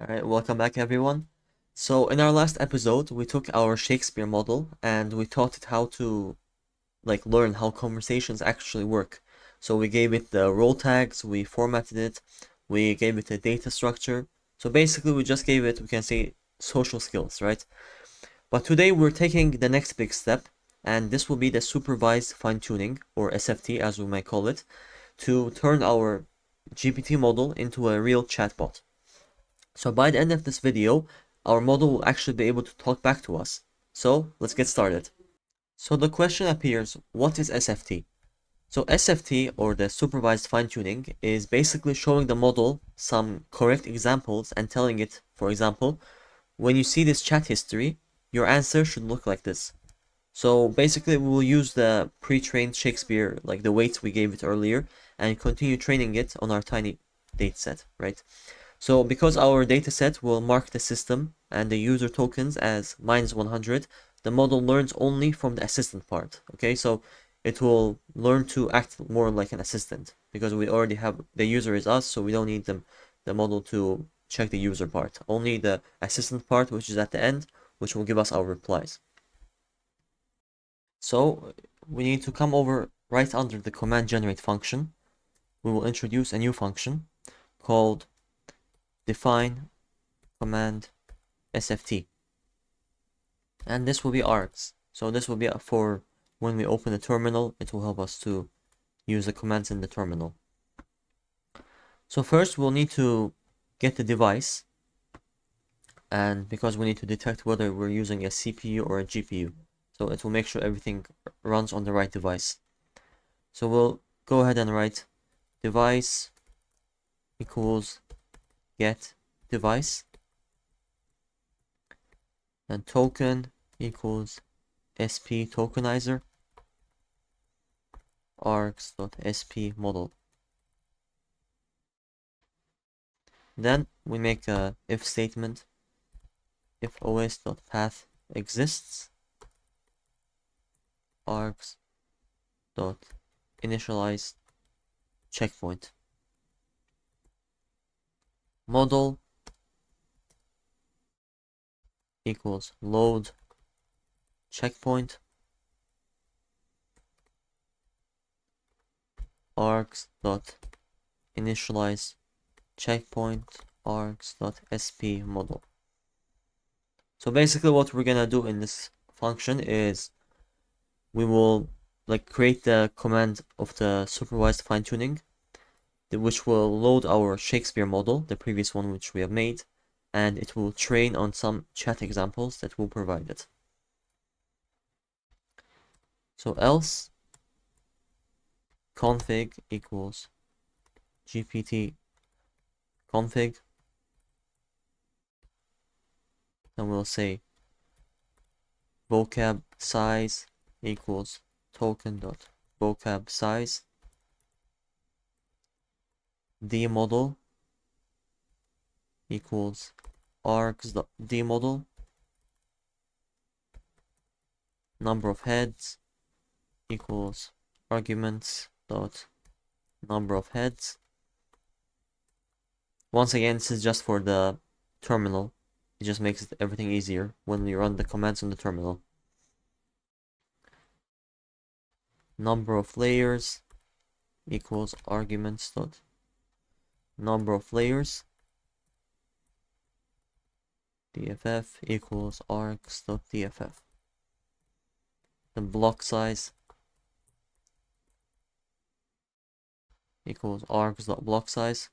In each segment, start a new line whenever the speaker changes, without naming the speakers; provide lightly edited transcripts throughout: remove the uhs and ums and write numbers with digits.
Alright, welcome back everyone. So in our last episode, we took our Shakespeare model and we taught it how to learn how conversations actually work. So we gave it the role tags, we formatted it, we gave it a data structure. So basically we just gave it, we can say, social skills, right? But today we're taking the next big step, and this will be the supervised fine-tuning, or SFT as we might call it, to turn our GPT model into a real chatbot. So by the end of this video, our model will actually be able to talk back to us. So let's get started. So the question appears, what is SFT? So SFT, or the supervised fine-tuning, is basically showing the model some correct examples and telling it, for example, when you see this chat history, your answer should look like this. So basically we will use the pre-trained Shakespeare, like the weights we gave it earlier, and continue training it on our tiny dataset, right? So because our dataset will mark the system and the user tokens as -100, the model learns only from the assistant part. Okay, so it will learn to act more like an assistant because we already have the user is us, so we don't need the model to check the user part. Only the assistant part, which is at the end, which will give us our replies. So we need to come over right under the command generate function. We will introduce a new function called define command SFT, and this will be args. So this will be for when we open the terminal, it will help us to use the commands in the terminal. So first we'll need to get the device, and because we need to detect whether we're using a CPU or a GPU, so it will make sure everything runs on the right device. So we'll go ahead and write device equals get device, and token equals sp tokenizer args.sp model. Then we make a if statement, if os.path exists, args.initialize checkpoint. Model equals load checkpoint, args.initialize checkpoint, args.sp model. So basically what we're gonna do in this function is we will create the command of the supervised fine-tuning, which will load our Shakespeare model, the previous one which we have made, and it will train on some chat examples that we'll provide it. So else config equals GPT config, and we'll say vocab size equals token.vocab size, dmodel equals args.dmodel, number of heads equals arguments dot number of heads. Once again, this is just for the terminal. It just makes everything easier when we run the commands on the terminal. Number of layers equals arguments dot number of layers. DFF equals args.dff. The block size equals args.block size.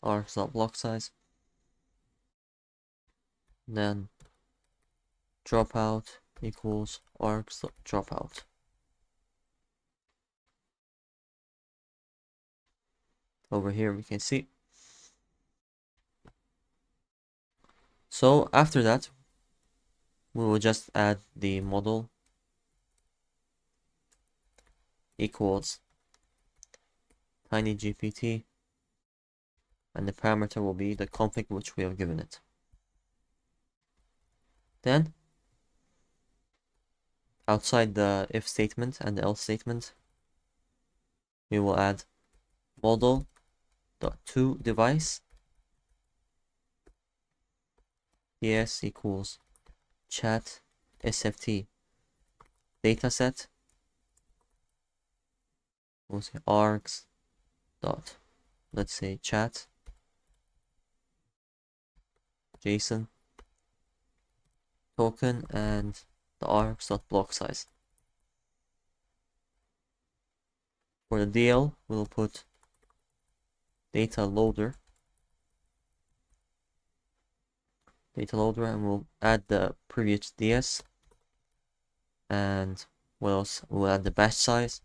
Args.block size. Then dropout equals args.dropout. Over here we can see. So after that, we will just add the model equals tinygpt, and the parameter will be the config which we have given it. Then outside the if statement and the else statement, we will add model.toDevice ds equals chat SFT dataset, we'll say args dot, let's say chat JSON token and the args dot block size. For the DL, we'll put data loader, and we'll add the previous DS. And what else? We'll add the batch size,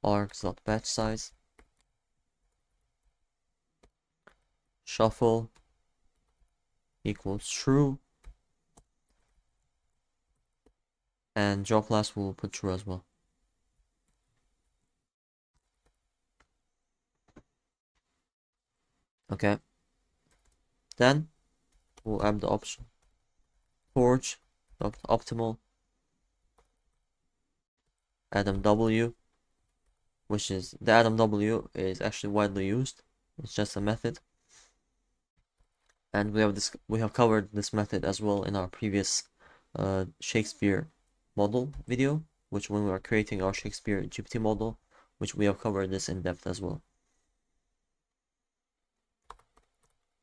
args.batch size, shuffle equals true, and draw class will put true as well. Okay. Then we'll add the option torch.optimal Adam W, which is the Adam W is actually widely used. It's just a method, and we have covered this method as well in our previous Shakespeare model video, which when we are creating our Shakespeare GPT model, which we have covered this in depth as well.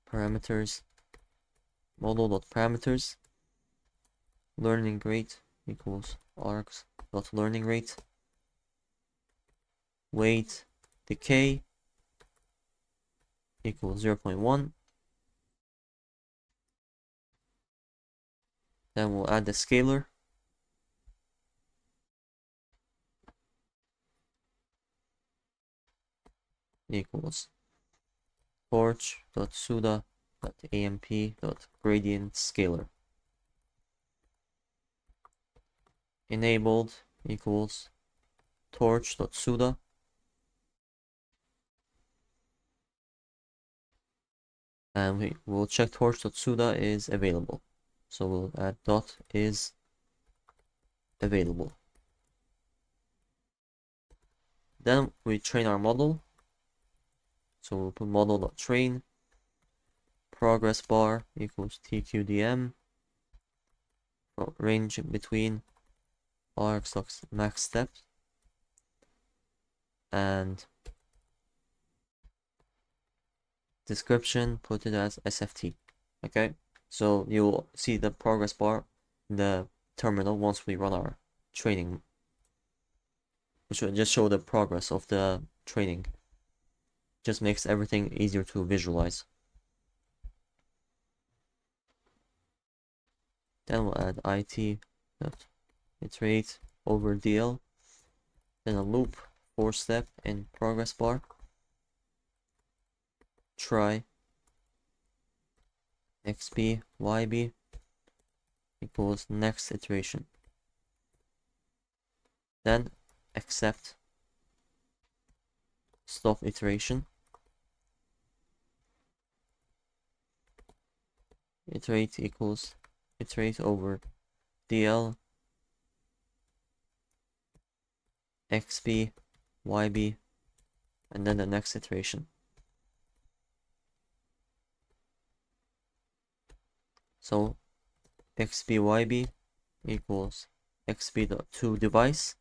Parameters, model.parameters, learning rate equals args.learning rate, weight decay equals 0.1. Then we'll add the scalar equals torch.suda.amp.gradient scalar. Enabled equals torch.suda and we will check torch.suda is available. So we'll add dot is available. Then we train our model. So we'll put model.train, progress bar equals tqdm, range between args max steps, and description, put it as SFT. Okay, so you'll see the progress bar in the terminal once we run our training, which will just show the progress of the training. Just makes everything easier to visualize. Then we'll add it.iterate over DL, then a loop for step in progress bar, try xb yb equals next iteration. Then accept stop iteration, iterate equals iterate over DL xb yb and then the next iteration. So xb yb equals xb.toDevice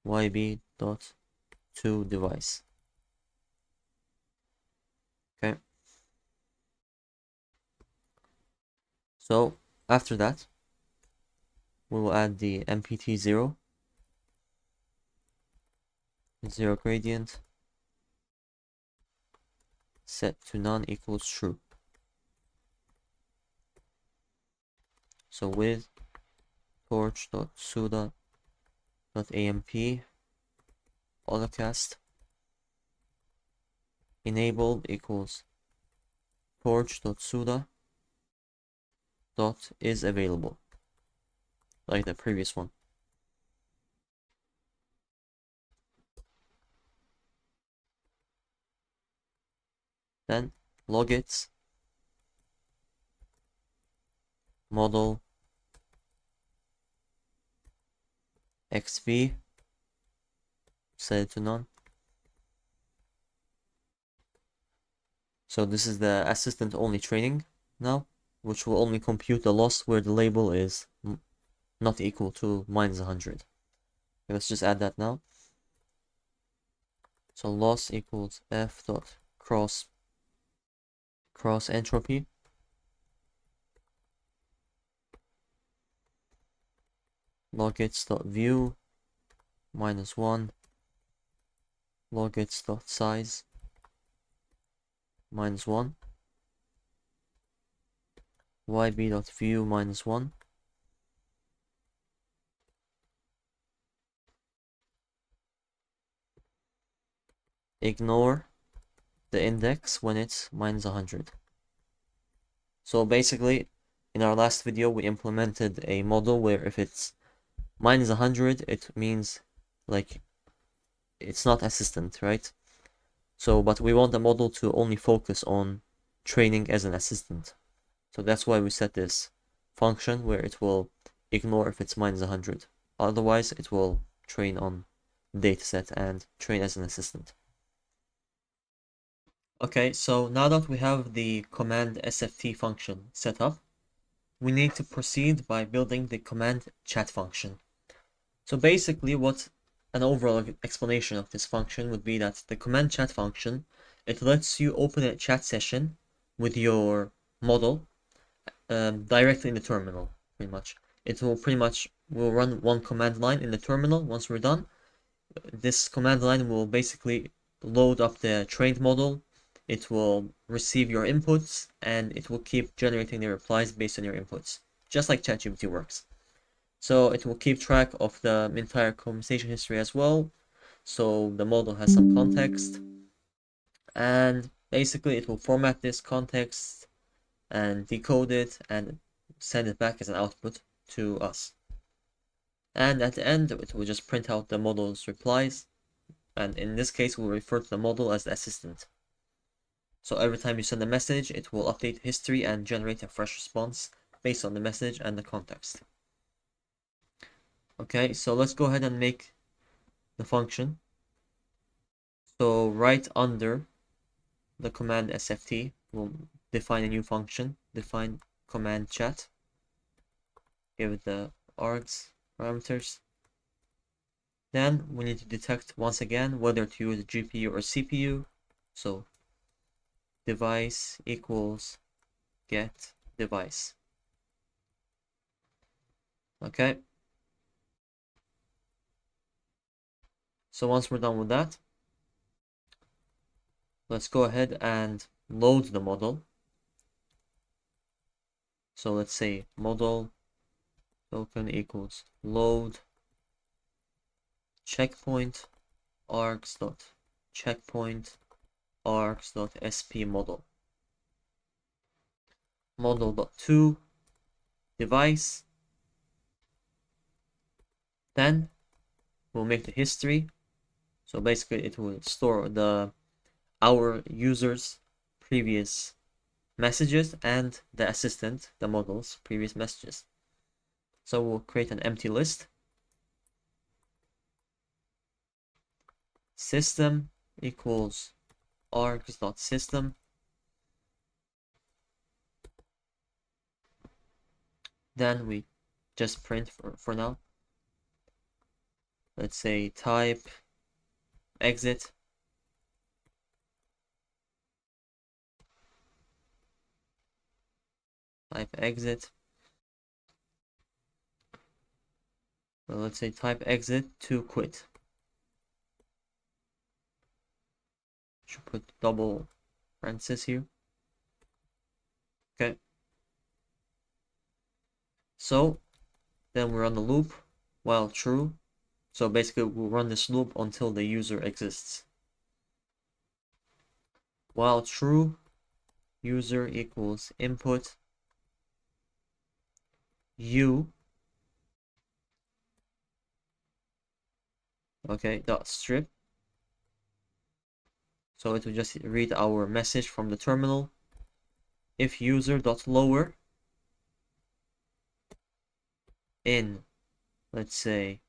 yb.toDevice. Okay. So after that, we will add the MPT0, zero gradient, set to none equals true. So with torch.suda.amp autocast enabled equals torch.suda dot is available, like the previous one. Then logits model XB, set it to none. So this is the assistant only training now, which will only compute the loss where the label is not equal to -100. Okay, let's just add that now. So loss equals f dot cross entropy logits dot view -1 logits dot size -1 yb dot view -1 ignore the index when it's -100. So basically, in our last video, we implemented a model where if it's -100, it means like it's not assistant, right? So, but we want the model to only focus on training as an assistant. So that's why we set this function where it will ignore if it's -100. Otherwise, it will train on dataset and train as an assistant. Okay, so now that we have the command SFT function set up, we need to proceed by building the command chat function. So basically what an overall explanation of this function would be that the command chat function, it lets you open a chat session with your model directly in the terminal, pretty much. It will will run one command line in the terminal. Once we're done, this command line will basically load up the trained model. It will receive your inputs and it will keep generating the replies based on your inputs, just like ChatGPT works. So it will keep track of the entire conversation history as well. So the model has some context. And basically it will format this context and decode it and send it back as an output to us. And at the end, it will just print out the model's replies. And in this case, we'll refer to the model as the assistant. So every time you send a message, it will update history and generate a fresh response based on the message and the context. Okay, so let's go ahead and make the function. So right under the command SFT, we'll define a new function, define command chat, give it the args parameters. Then we need to detect once again whether to use GPU or CPU. So device equals get device. Okay. So once we're done with that, let's go ahead and load the model. So let's say model token equals load checkpoint args dot checkpoint args dot sp model model dot to device. Then we'll make the history. So basically it will store our user's previous messages and the assistant, the model's previous messages. So we'll create an empty list. System equals args.system. Then we just print for now. Let's say type exit. Type exit. Well, let's say type exit to quit. Should put double parentheses here. Okay. So then we run the loop while true. So basically we'll run this loop until the user exists. While true, user equals input u. Okay, dot strip. So it will just read our message from the terminal. If user dot lower, in, let's say,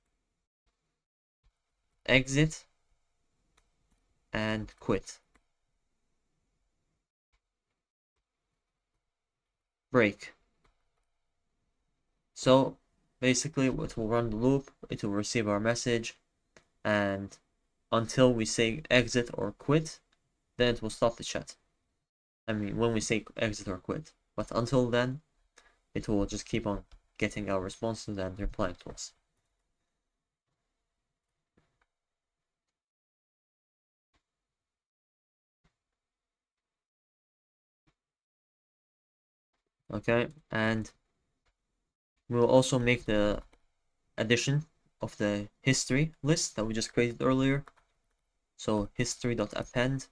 exit and quit. Break. So basically it will run the loop, it will receive our message, and until we say exit or quit, then it will stop the chat. I mean, when we say exit or quit. But until then, it will just keep on getting our responses and replying to us. Okay, and we'll also make the addition of the history list that we just created earlier. So history.append,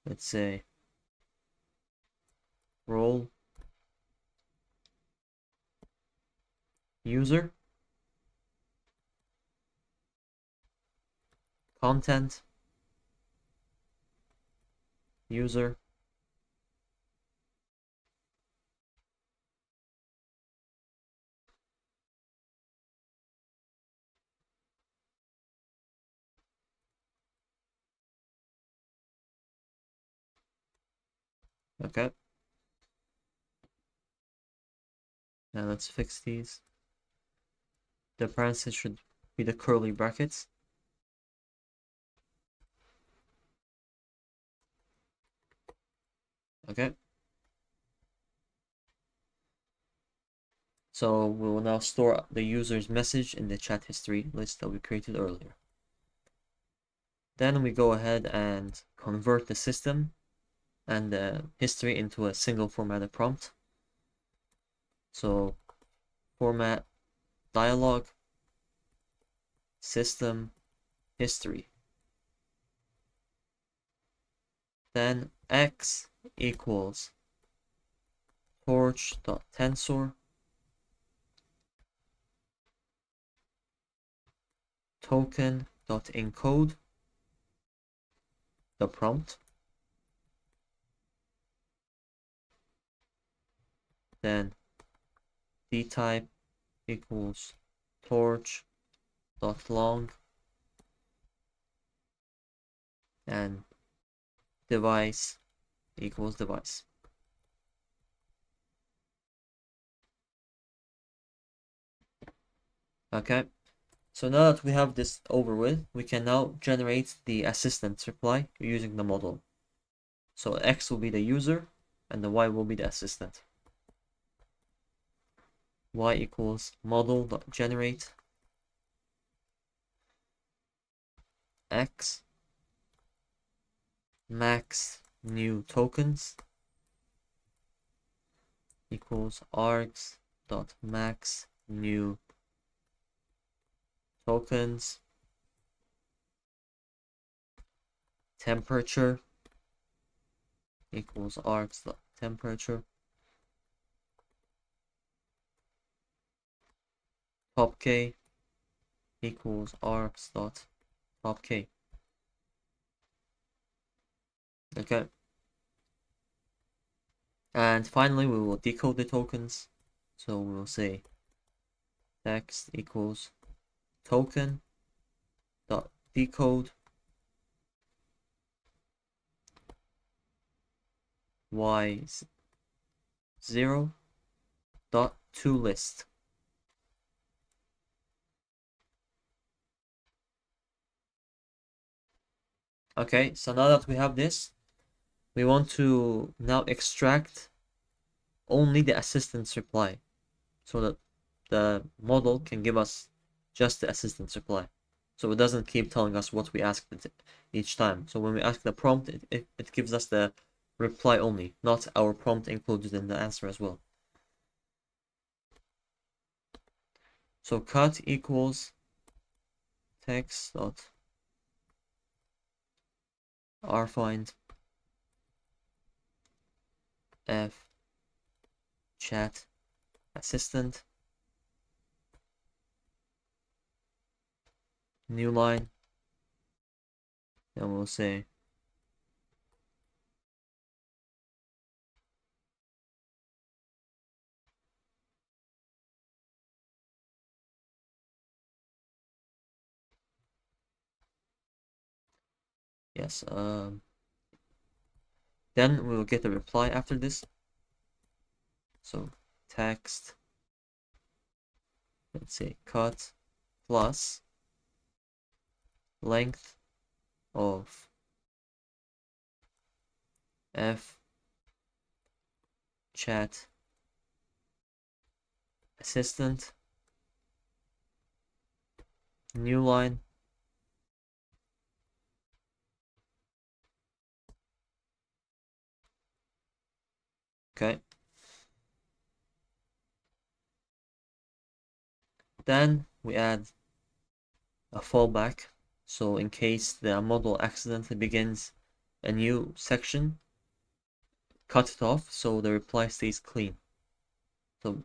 let's say role user content user okay. Now let's fix these. The parentheses should be the curly brackets. Okay. So we will now store the user's message in the chat history list that we created earlier. Then we go ahead and convert the system and the history into a single formatted prompt. So format dialog system history. Then x equals torch.tensor token.encode the prompt. Then dtype equals torch.long and device equals device. Okay, so now that we have this over with, we can now generate the assistant's reply using the model. So X will be the user and the Y will be the assistant. Y equals model.generate X max new tokens equals args.max new tokens temperature equals args.temperature top k equals args.top k. Okay. And finally, we will decode the tokens. So we will say text equals token dot decode y0 dot to list. Okay, so now that we have this, we want to now extract only the assistant's reply so that the model can give us just the assistant's reply. So it doesn't keep telling us what we asked it each time. So when we ask the prompt, it gives us the reply only, not our prompt included in the answer as well. So cut equals text dot rfind f chat assistant new line, and we'll say Yes. Then we will get a reply after this. So text, let's say cut plus length of f chat assistant, new line, okay. Then we add a fallback, so in case the model accidentally begins a new section, cut it off so the reply stays clean. So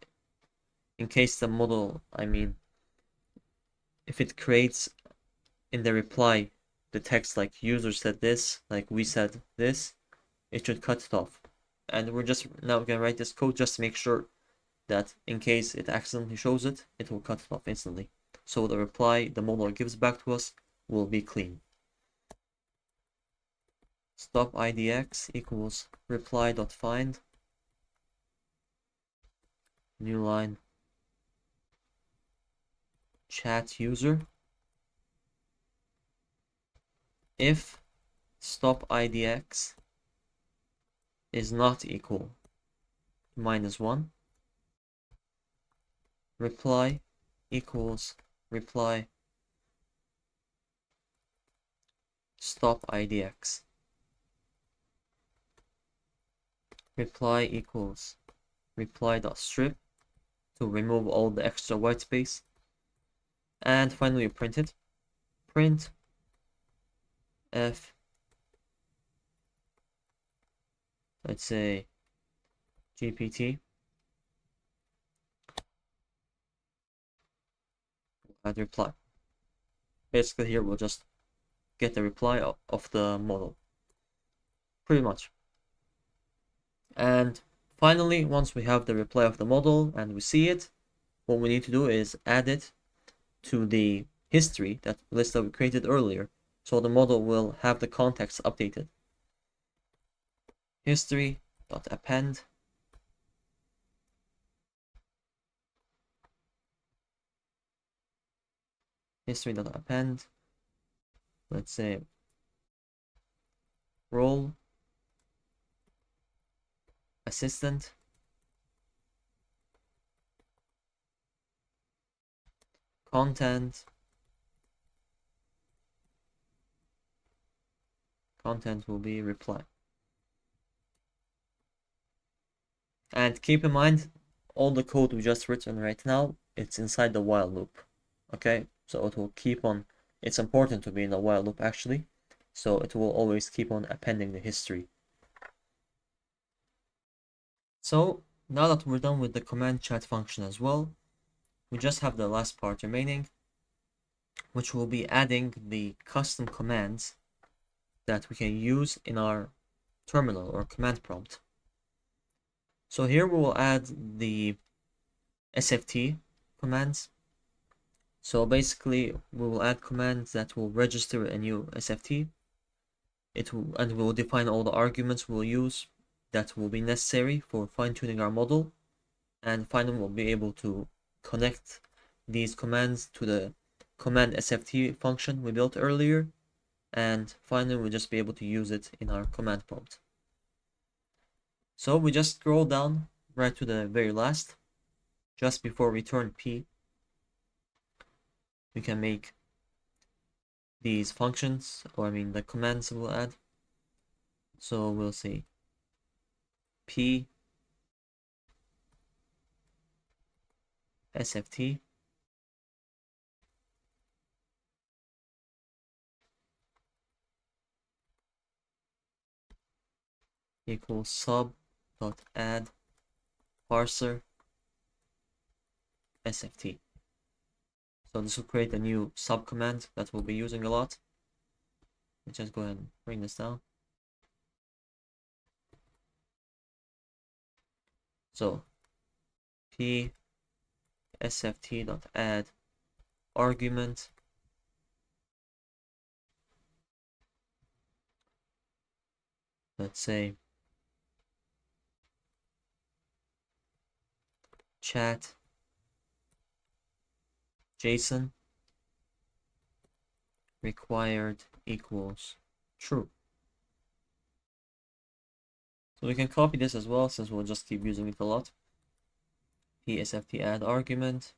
in case the model, if it creates in the reply the text like user said this, like we said this, it should cut it off. And we're just now gonna write this code just to make sure that in case it accidentally shows it, it will cut it off instantly. So the reply the model gives back to us will be clean. Stop idx equals reply.find, new line, chat user. If stop idx is not equal to -1, reply equals reply stop idx. Reply equals reply.strip to remove all the extra white space. And finally, print it. Print f, let's say GPT, add reply. Basically here we'll just get the reply of the model, pretty much. And finally, once we have the reply of the model and we see it, what we need to do is add it to the history, that list that we created earlier, so the model will have the context updated. History.append history.append, let's say role assistant content will be reply. And keep in mind, all the code we just written right now, it's inside the while loop. Okay, so it will keep on, it's important to be in the while loop actually, so it will always keep on appending the history. So now that we're done with the command chat function as well, we just have the last part remaining, which will be adding the custom commands that we can use in our terminal or command prompt. So here we will add the SFT commands. So basically we will add commands that will register a new SFT. And we will define all the arguments we'll use that will be necessary for fine-tuning our model. And finally we'll be able to connect these commands to the command SFT function we built earlier. And finally we'll just be able to use it in our command prompt. So we just scroll down right to the very last. Just before return P, we can make these functions, or the commands we'll add. So we'll say P SFT equals sub.add parser SFT. So this will create a new sub command that we'll be using a lot. Let's just go ahead and bring this down. So P sft.add argument let's say chat JSON required equals true. So we can copy this as well, since we'll just keep using it a lot. SFT add argument,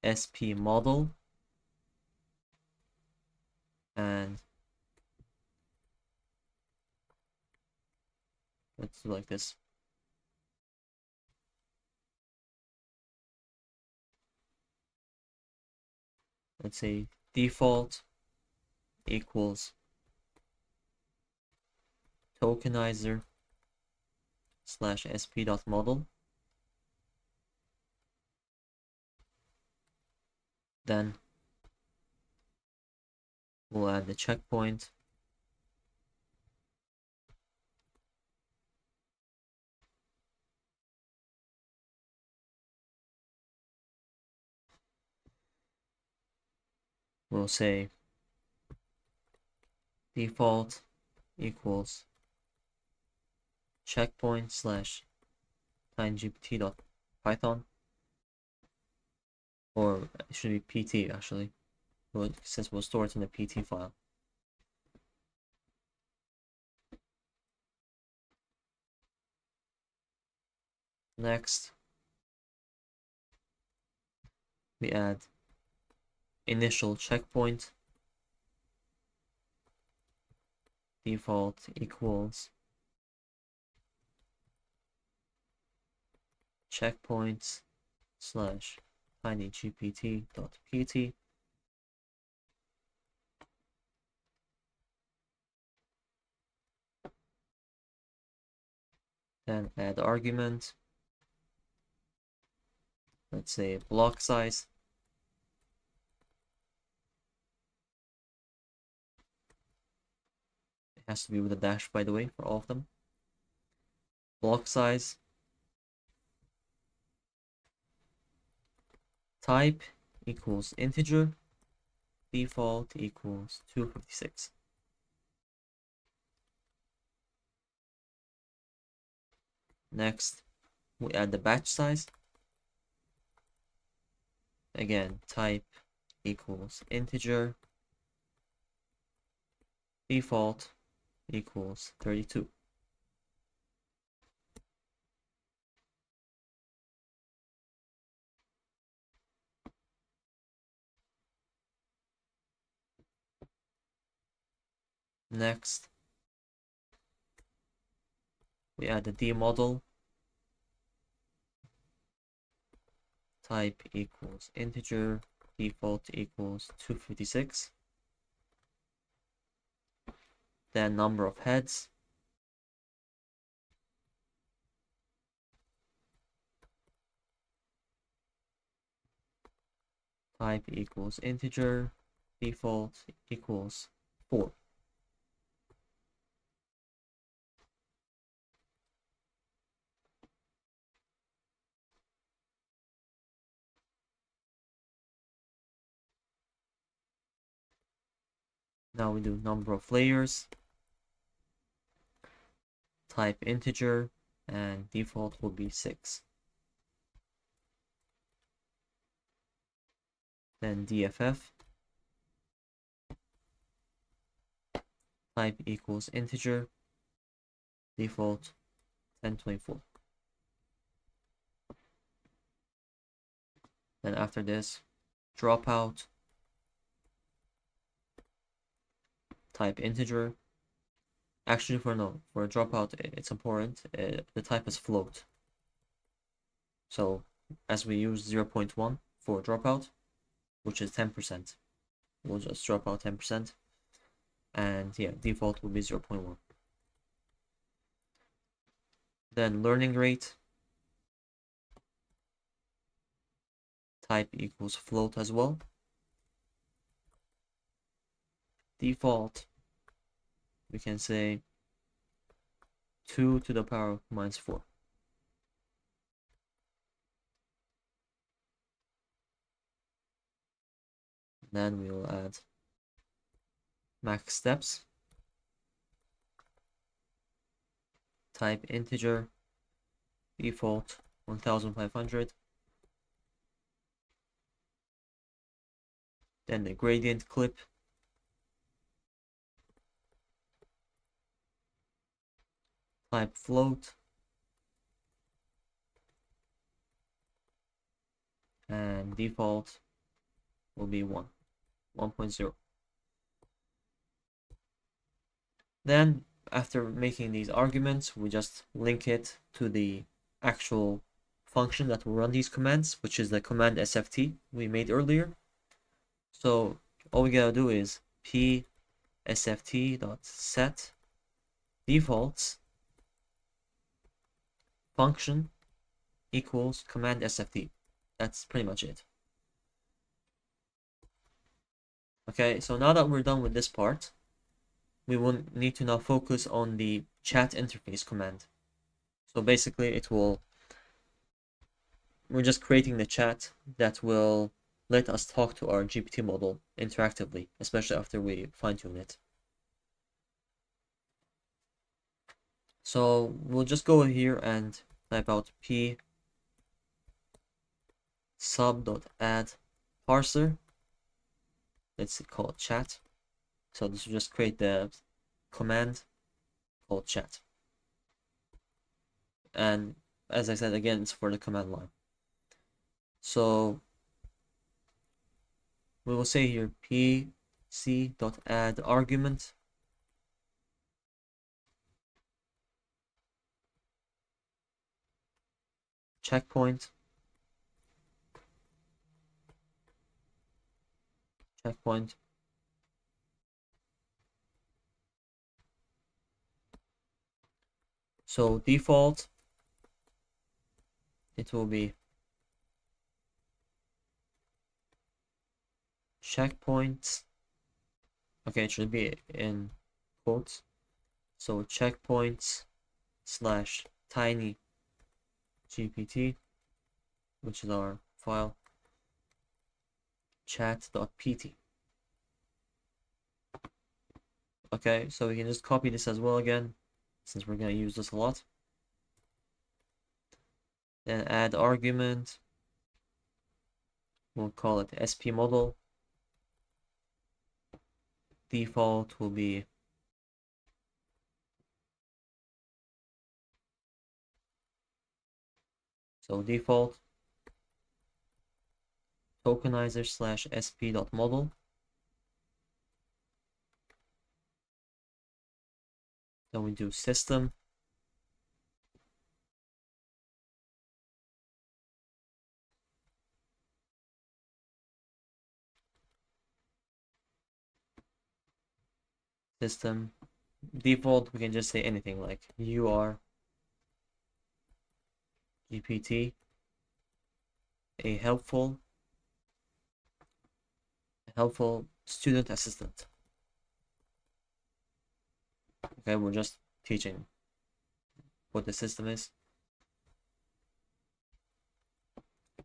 SP model, and let's do like this. Let's say default equals tokenizer slash sp.model. Then we'll add the checkpoint. We'll say default equals checkpoint slash tinegpt.python, or it should be pt actually, since we'll store it in the pt file. Next, we add initial checkpoint, default equals checkpoints slash tinygpt.pt. Then add argument, let's say block size, it has to be with a dash, by the way, for all of them. Block size, type equals integer, default equals 256. Next, we add the batch size. Again, type equals integer, default equals 32. Next, we add the D model, type equals integer, default equals 256. Then number of heads, type equals integer, default equals 4. Now we do number of layers, type integer, and default will be 6. Then DFF, type equals integer, default 1024. Then after this, dropout, type integer. Actually, for a dropout, it's important. The type is float. So as we use 0.1 for dropout, which is 10%, we'll just drop out 10%. And yeah, default will be 0.1. Then learning rate, type equals float as well. Default, we can say 2 to the power of minus 4. Then we will add max steps, type integer, default 1500, then the gradient clip, type float, and default will be 1.0. Then after making these arguments, we just link it to the actual function that will run these commands, which is the command SFT we made earlier. So all we gotta do is p sft.set defaults function equals command SFT. That's pretty much it. Okay, so now that we're done with this part, we will need to now focus on the chat interface command. So basically we're just creating the chat that will let us talk to our GPT model interactively, especially after we fine-tune it. So we'll just go here and type out p sub.add parser. Let's call it chat. So this will just create the command called chat. And as I said, again, it's for the command line. So we will say here pc.add argument checkpoint so default it will be checkpoints. Okay, it should be in quotes. So checkpoints slash tiny GPT, which is our file, chat.pt. Okay, so we can just copy this as well again, since we're going to use this a lot. Then add argument. We'll call it SP model. Default will be default tokenizer slash sp.model. Then we do system default. We can just say anything like your GPT, a helpful student assistant. Okay, we're just teaching what the system is.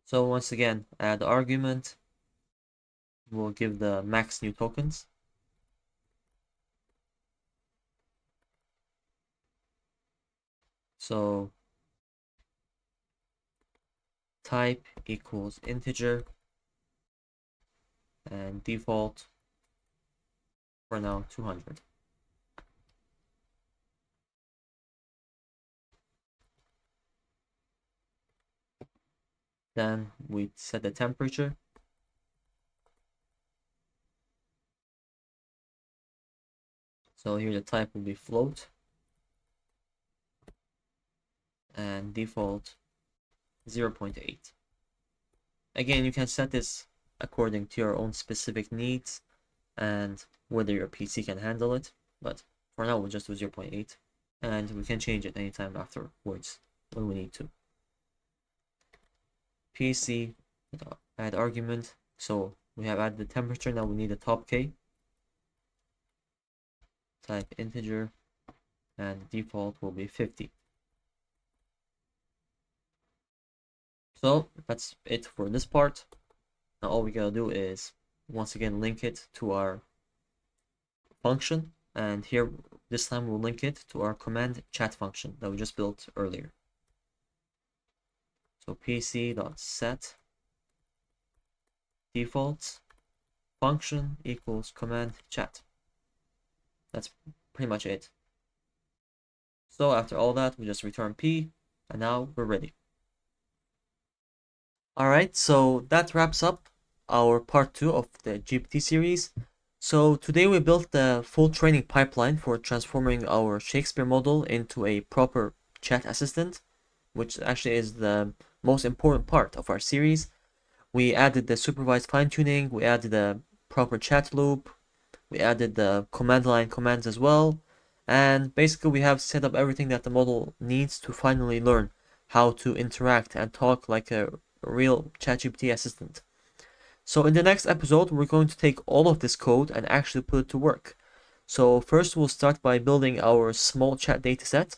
So once again, add argument. We'll give the max new tokens. So type equals integer and default for now 200. Then we set the temperature. So here the type will be float and default 0.8. Again, you can set this according to your own specific needs and whether your PC can handle it, but for now we'll just do 0.8 and we can change it anytime afterwards when we need to. PC add argument. So we have added the temperature. Now we need a top K. Type integer and default will be 50. So that's it for this part. Now all we gotta do is once again link it to our function, and here this time we'll link it to our command chat function that we just built earlier. So pc.set defaults function equals command chat. That's pretty much it. So after all that, we just return p, and now we're ready. Alright, so that wraps up our part 2 of the GPT series. So today we built the full training pipeline for transforming our Shakespeare model into a proper chat assistant, which actually is the most important part of our series. We added the supervised fine-tuning, we added the proper chat loop, we added the command line commands as well, and basically we have set up everything that the model needs to finally learn how to interact and talk like a real ChatGPT assistant. So in the next episode, we're going to take all of this code and actually put it to work. So first we'll start by building our small chat dataset.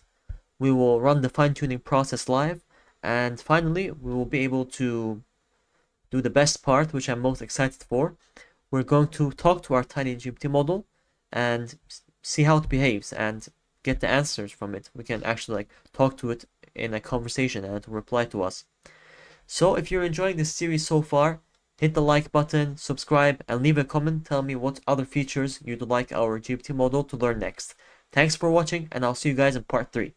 We will run the fine-tuning process live, and finally we will be able to do the best part, which I'm most excited for. We're going to talk to our tiny GPT model and see how it behaves and get the answers from it. We can actually like talk to it in a conversation and it will reply to us. So if you're enjoying this series so far, hit the like button, subscribe, and leave a comment. Tell me what other features you'd like our GPT model to learn next. Thanks for watching, and I'll see you guys in part 3.